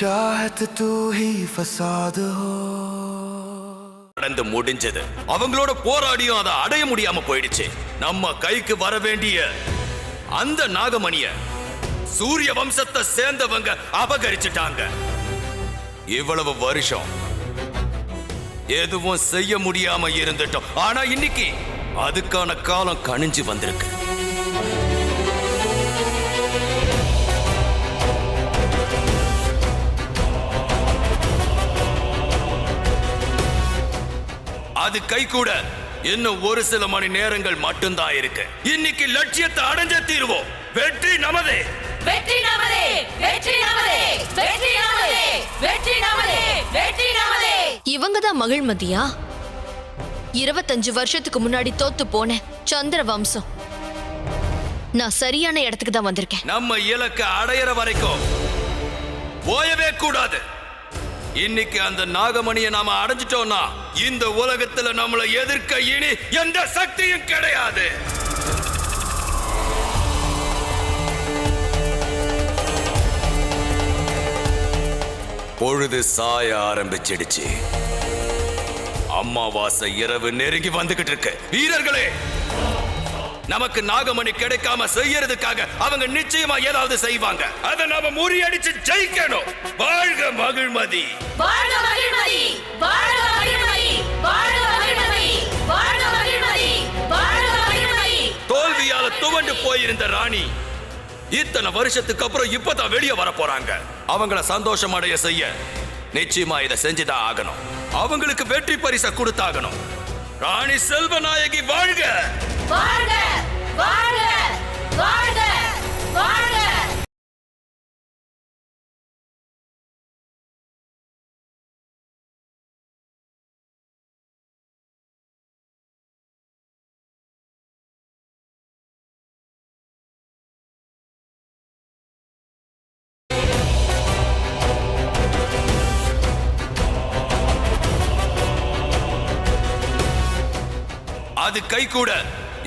चाहत तू ही फसाद हो நடந்து முடிஞ்சது. அவங்களோட போராடியும் அதை அடைய முடியாம போயிடுச்சு. நம்ம கைக்கு வர வேண்டிய அந்த நாகமணிய சூரிய வம்சத்தை சேர்ந்தவங்க அபகரிச்சுட்டாங்க. இவ்வளவு வருஷம் எதுவும் செய்ய முடியாம இருந்துட்டோம். ஆனா இன்னைக்கு அதுக்கான காலம் கணிஞ்சு வந்திருக்கு. அது கை கூட இன்னும் ஒரு சில மணி நேரங்கள் மட்டும்தான் இருக்கு. இன்னைக்கு லட்சியத்தை அடைஞ்ச தீர்வோம். வெற்றி நமதே, வெற்றி நமதே, வெற்றி நமதே, வெற்றி நமதே, வெற்றி நமதே, வெற்றி நமதே. இவங்க தான் மகிழ்மதியா? 25 வருஷத்துக்கு முன்னாடி தோத்து போன சந்திர வம்சம். நான் சரியான இடத்துக்கு தான் வந்திருக்கேன். நம்ம இலக்கை அடையிற வரைக்கும் போயவே கூடாது. இன்னைக்கு அந்த நாகமணியை நாம அடைஞ்சிட்டோம்னா இந்த உலகத்துல நம்மளை எதிர்க்க இனி எந்த சக்தியும் கிடையாது. பொழுது சாய ஆரம்பிச்சிடுச்சு. அமாவாசை இரவு நெருங்கி வந்துகிட்டு இருக்கு. வீரர்களே, நமக்கு நாகமணி கிடைக்காம செய்யறதுக்காக அவங்க நிச்சயமா ஏதாவது செய்வாங்க. அதை நாம முறியடிச்சு ஜெயிக்கணும். வாழ்க மகிழ்மதி, வாழ்க மகிழ்மதி, வாழ்க மகிழ்மதி, வாழ்க மகிழ்மதி, வாழ்க மகிழ்மதி, வாழ்க மகிழ்மதி. தோல்வியால துவண்டு போயிருந்த ராணி இத்தனை வருஷத்துக்கு அப்புறம் இப்பதான் வெளியே வர போறாங்க. அவங்கள சந்தோஷம் அடைய செய்ய நிச்சயமா இதை செஞ்சுதான் ஆகணும். அவங்களுக்கு வெற்றி பரிசை கொடுத்தாகணும். ராணி செல்வநாயகி வாழ்க, வாழ்க, வாழ்க, வாழ்க, வாழ்க. அது கை கூட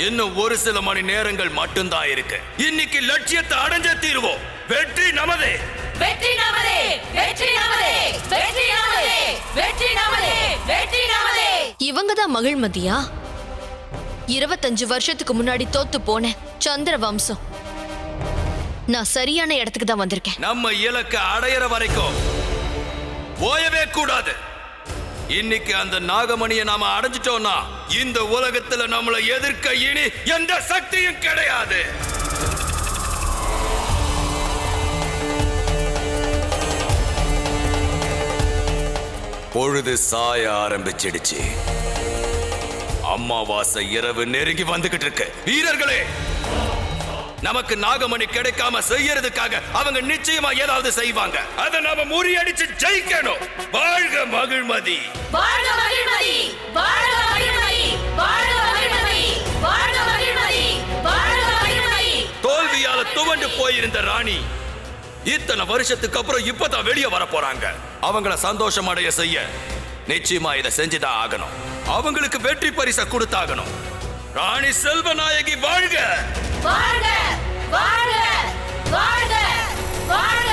இன்னும் ஒரு சில மணி நேரங்கள் மட்டும்தான் இருக்கு. இன்னைக்கு லட்சியத்தை அடைஞ்ச தீர்வோம். வெற்றி நமதே, வெற்றி நமதே, வெற்றி நமதே, வெற்றி நமதே, வெற்றி நமதே, வெற்றி நமதே. இவங்க தான் மகிழ்மதியா? 25 வருஷத்துக்கு முன்னாடி தோத்து போன சந்திர வம்சம். நான் சரியான இடத்துக்கு தான் வந்திருக்கேன். நம்ம இலக்கை அடையிற வரைக்கும் போயவே கூடாது. இன்னைக்கு அந்த நாகமணியை நாம அடைஞ்சிட்டோம்னா இந்த உலகத்துல நம்மளை எதிர்க்க இனி எந்த சக்தியும் கிடையாது. பொழுது சாய ஆரம்பிச்சிடுச்சு. அமாவாசை இரவு நெருங்கி வந்துகிட்டு இருக்கு. வீரர்களே, நமக்கு நாகமணி கிடைக்காம செய்யறதுக்காக அவங்க நிச்சயமா ஏதாவது செய்வாங்க. அதை நாம முறியடிச்சு ஜெயிக்கணும். வாழ்க மகிழ்மதி, வாழ்க மகிழ்மதி, வாழ்க மகிழ்மதி, வாழ்க மகிழ்மதி, வாழ்க மகிழ்மதி, வாழ்க மகிழ்மதி. தோல்வியால துவண்டு போயிருந்த ராணி இத்தனை வருஷத்துக்கு அப்புறம் இப்பதான் வெளியே வர போறாங்க. அவங்கள சந்தோஷம் அடைய செய்ய நிச்சயமா இதை செஞ்சுதான் ஆகணும். அவங்களுக்கு வெற்றி பரிசை கொடுத்தாகணும். ராணி செல்வநாயகி வாழ்க, வாழ்க, வாழ்க, வாழ்க, வாழ்க.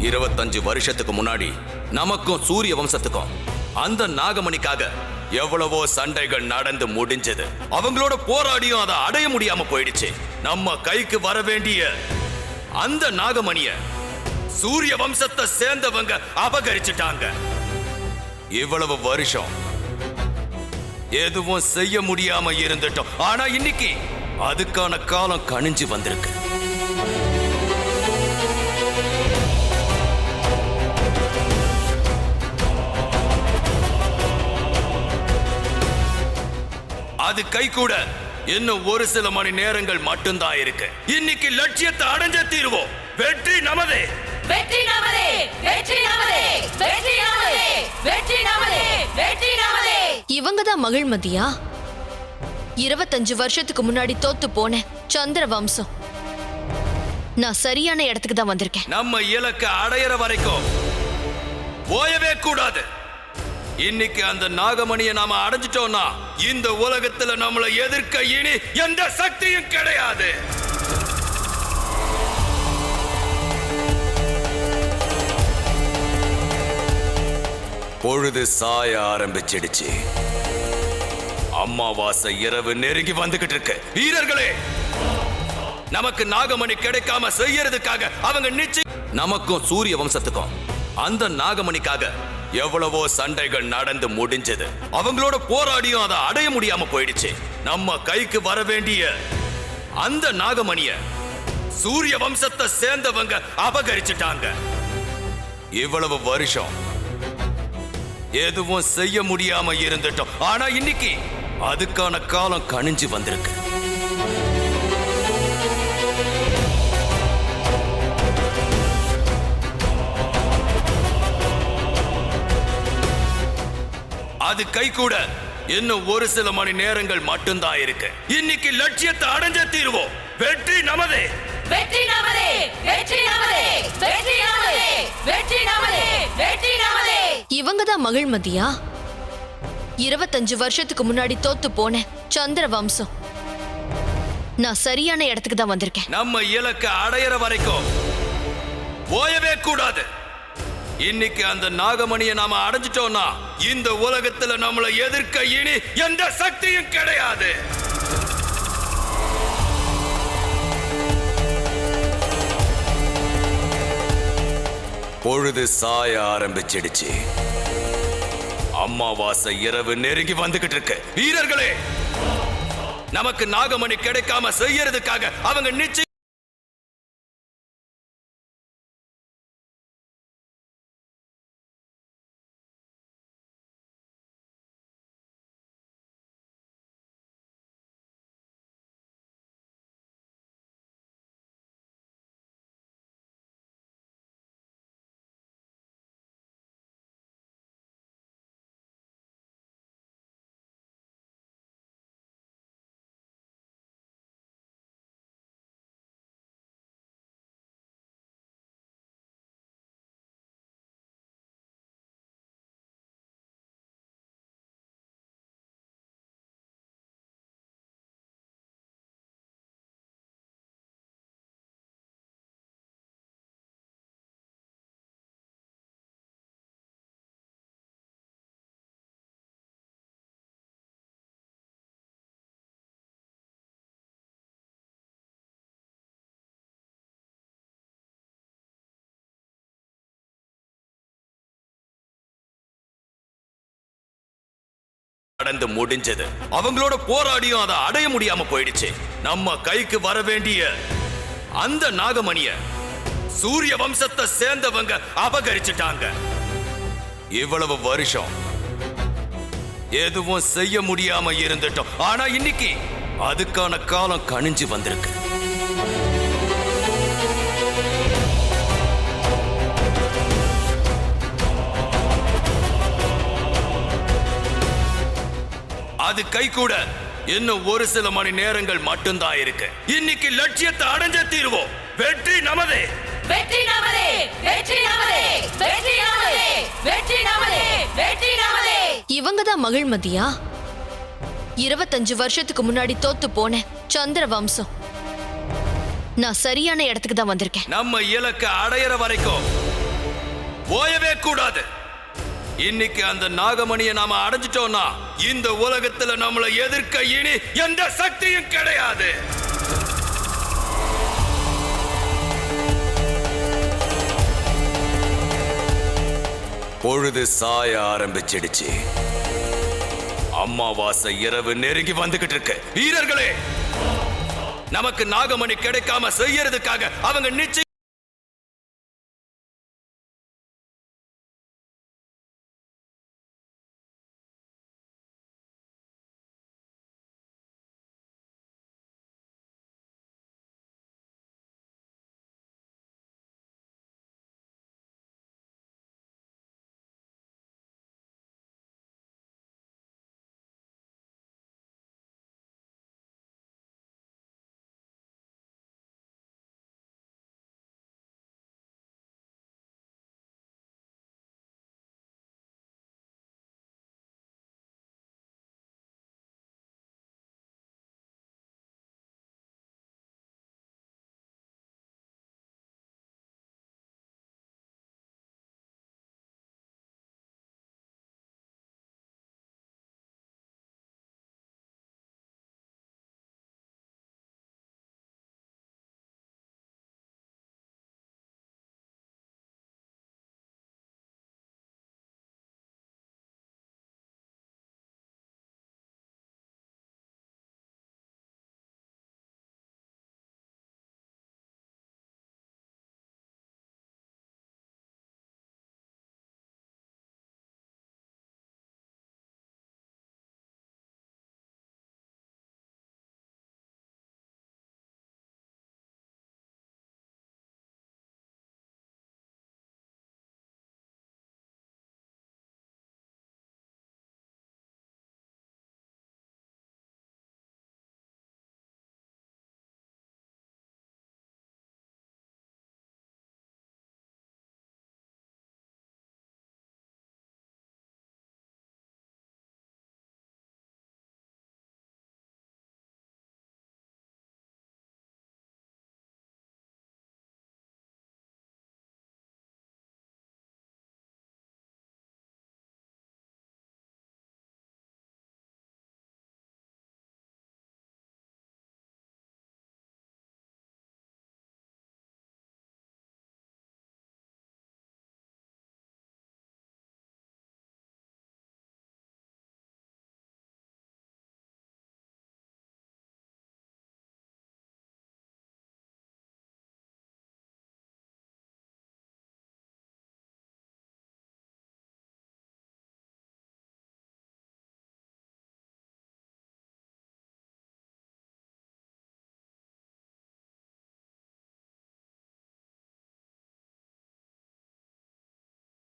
25 வருஷத்துக்கு முன்னாடி நமக்கும் சூரிய வம்சத்துக்கும் அந்த நாகமணிக்காக எவ்வளவோ சண்டைகள் நடந்து முடிஞ்சது. அவங்களோட போராடியும் அதை அடைய முடியாம போயிடுச்சு. நம்ம கைக்கு வர வேண்டிய அந்த நாகமணிய சூரிய வம்சத்தை சேர்ந்தவங்க அபகரிச்சுட்டாங்க. இவ்வளவு வருஷம் எதுவும் செய்ய முடியாம இருந்துட்டோம். ஆனா இன்னைக்கு அதுக்கான காலம் கணிஞ்சு வந்திருக்கு. அது கை கூட இன்னும் ஒரு சில மணி நேரங்கள் மட்டும்தான் இருக்கு. இன்னைக்கு லட்சியத்தை அடைஞ்ச தீர்வோம். வெற்றி நமதே, வெற்றி நமதே, வெற்றி நமதே, வெற்றி நமதே, வெற்றி நமதே, வெற்றி நமதே. இவங்க தான் மகிழ்மதியா? 25 வருஷத்துக்கு முன்னாடி தோத்து போன சந்திர வம்சம். நான் சரியான இடத்துக்கு தான் வந்திருக்கேன். நம்ம இலக்கை அடையிற வரைக்கும் போயவே கூடாது. இன்னைக்கு அந்த நாகமணியை நாம அடைஞ்சிட்டோம்னா இந்த உலகத்துல நம்மளை எதிர்க்க இனி எந்த சக்தியும் கிடையாது. பொழுது சாய ஆரம்பிச்சிடுச்சு. அமாவாசை இரவு நெருங்கி வந்துகிட்டு இருக்கு. வீரர்களே, நமக்கு நாகமணி கிடைக்காம செய்யறதுக்காக அவங்க நிச்சயம் நமக்கும் சூரிய வம்சத்துக்கும் அந்த நாகமணிக்காக எவ்வளவோ சண்டைகள் நடந்து முடிஞ்சது. அவங்களோட போராடியும் அதை அடைய முடியாம போயிடுச்சு. நம்ம கைக்கு வர வேண்டிய அந்த நாகமணிய சூரிய வம்சத்தை சேர்ந்தவங்க அபகரிச்சுட்டாங்க. இவ்வளவு வருஷம் எதுவும் செய்ய முடியாம இருந்துட்டோம். ஆனா இன்னைக்கு அதுக்கான காலம் கணிஞ்சு வந்திருக்கு. அது கை கூட இன்னும் ஒரு சில மணி நேரங்கள் மட்டும்தான் இருக்கு. இன்னைக்கு லட்சியத்தை அடைஞ்ச தீர்வோம். வெற்றி நமதே, வெற்றி நமதே, வெற்றி நமதே, வெற்றி நமதே, வெற்றி நமதே, வெற்றி நமதே. இவங்க தான் மகிழ்மதியா? 25 வருஷத்துக்கு முன்னாடி தோத்து போன சந்திர வம்சம். நான் சரியான இடத்துக்கு தான் வந்திருக்கேன். நம்ம இலக்கை அடையிற வரைக்கும் போயவே கூடாது. இன்னைக்கு அந்த நாகமணியை நாம அடைஞ்சிட்டோம்னா இந்த உலகத்துல நம்மளை எதிர்க்க இனி எந்த சக்தியும் கிடையாது. பொழுது சாய ஆரம்பிச்சிடுச்சு. அமாவாசை இரவு நெருங்கி வந்துகிட்டு இருக்கு. வீரர்களே, நமக்கு நாகமணி கிடைக்காம செய்யறதுக்காக அவங்க நிச்சயம் நடந்து முடிஞ்சது. அவங்களோட போராடியும் அதை அடைய முடியாம போயிடுச்சு. நம்ம கைக்கு வர வேண்டிய அந்த நாகமணிய சூரிய வம்சத்தை சேர்ந்தவங்க அபகரிச்சுட்டாங்க. இவ்வளவு வருஷம் எதுவும் செய்ய முடியாம இருந்துட்டோம். ஆனா இன்னைக்கு அதுக்கான காலம் கணிஞ்சு வந்திருக்கு. அது கை கூட இன்னும் ஒரு சில மணி நேரங்கள் மட்டும்தான் இருக்கு. இன்னைக்கு லட்சியத்தை அடைஞ்ச தீர்வோம். வெற்றி நமதே, வெற்றி நமதே, வெற்றி நமதே, வெற்றி நமதே, வெற்றி நமதே, வெற்றி நமதே. இவங்க தான் மகிழ்மதியா? 25 வருஷத்துக்கு முன்னாடி தோத்து போன சந்திர வம்சம். நான் சரியான இடத்துக்கு தான் வந்திருக்கேன். நம்ம இலக்கை அடையிற வரைக்கும் ஓயவே கூடாது. இன்னைக்கு அந்த நாகமணியை நாம அடைஞ்சிட்டோம்னா இந்த உலகத்துல நம்மளை எதிர்க்க இனி எந்த சக்தியும் கிடையாது. பொழுது சாய ஆரம்பிச்சிடுச்சு. அமாவாசை இரவு நெருங்கி வந்துகிட்டு இருக்கு. வீரர்களே, நமக்கு நாகமணி கிடைக்காம செய்யறதுக்காக அவங்க நிச்சயம்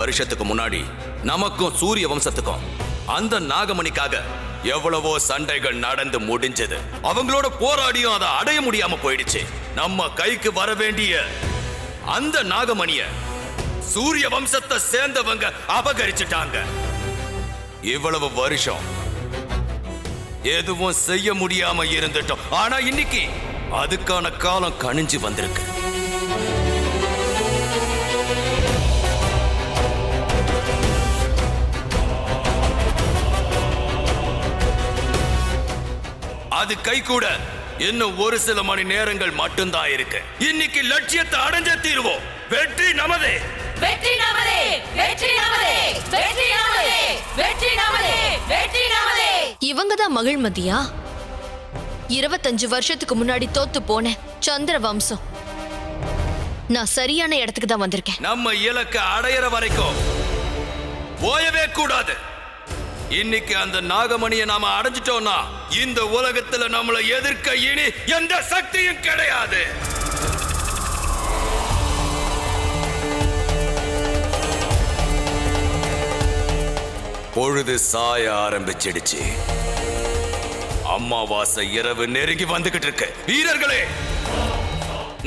வருஷத்துக்கு முன்னாடி நமக்கும் சூரிய வம்சத்துக்கும் அந்த நாகமணிக்காக எவ்வளவோ சண்டைகள் நடந்து முடிஞ்சது. அவங்களோட போராடியும் அதை அடைய முடியாம போயிடுச்சு. நம்ம கைக்கு வர வேண்டிய அந்த நாகமணிய சூரிய வம்சத்தை சேர்ந்தவங்க அபகரிச்சுட்டாங்க. இவ்வளவு வருஷம் எதுவும் செய்ய முடியாம இருந்துட்டோம். ஆனா இன்னைக்கு அதுக்கான காலம் கணிஞ்சு வந்திருக்கு. அது கை கூட இன்னும் ஒரு சில மணி நேரங்கள் மட்டும்தான் இருக்கு. இன்னைக்கு லட்சியத்தை அடைஞ்ச தீர்வோம். வெற்றி நமதே, வெற்றி நமதே, வெற்றி நமதே, வெற்றி நமதே, வெற்றி நமதே, வெற்றி நமதே. இவங்க தான் மகிழ்மதியா? 25 வருஷத்துக்கு முன்னாடி தோத்து போன சந்திர வம்சம். நான் சரியான இடத்துக்கு தான் வந்திருக்கேன். நம்ம இலக்கை அடையிற வரைக்கும் ஓயவே கூடாது. இன்னைக்கு அந்த நாகமணியை நாம அடைஞ்சிட்டோம்னா இந்த உலகத்துல நம்மளை எதிர்க்க இனி எந்த சக்தியும் கிடையாது. பொழுது சாய ஆரம்பிச்சிடுச்சு. அமாவாசை இரவு நெருங்கி வந்துகிட்டு இருக்கு. வீரர்களே,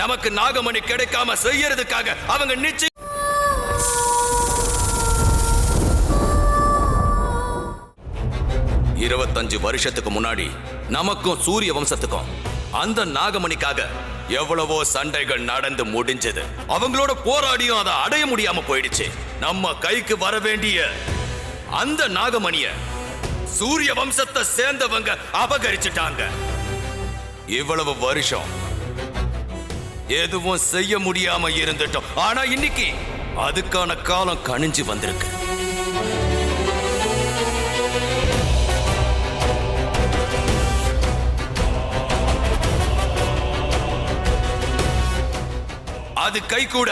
நமக்கு நாகமணி கிடைக்காம செய்யறதுக்காக அவங்க நிச்சயம் 25 வருஷத்துக்கு முன்னாடி நமக்கும் சூரிய வம்சத்துக்கும் அந்த நாகமணிக்காக எவ்வளவோ சண்டைகள் நடந்து முடிஞ்சது. அவங்களோட போராடியும் அதை அடைய முடியாம போயிடுச்சு. நம்ம கைக்கு வர வேண்டிய அந்த நாகமணிய சூரிய வம்சத்தை சேர்ந்தவங்க அபகரிச்சுட்டாங்க. இவ்வளவு வருஷம் எதுவும் செய்ய முடியாம இருந்துட்டோம். ஆனா இன்னைக்கு அதுக்கான காலம் கனிஞ்சு வந்திருக்கு. அது கை கூட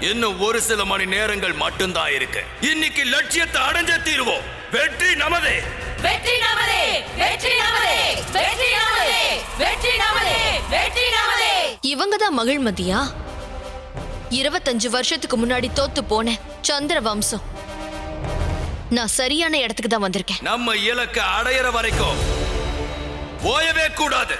இன்னும் ஒரு சில மணி நேரங்கள் மட்டும்தான் இருக்கு. இன்னைக்கு லட்சியத்தை அடைஞ்ச தீர்வோம். வெற்றி நமதே, வெற்றி நமதே, வெற்றி நமதே, வெற்றி நமதே, வெற்றி நமதே, வெற்றி நமதே. இவங்க தான் மகிழ்மதியா? 25 வருஷத்துக்கு முன்னாடி தோத்து போன சந்திர வம்சம். நான் சரியான இடத்துக்கு தான் வந்திருக்கேன். நம்ம இலக்கை அடையிற வரைக்கும் ஓயவே கூடாது.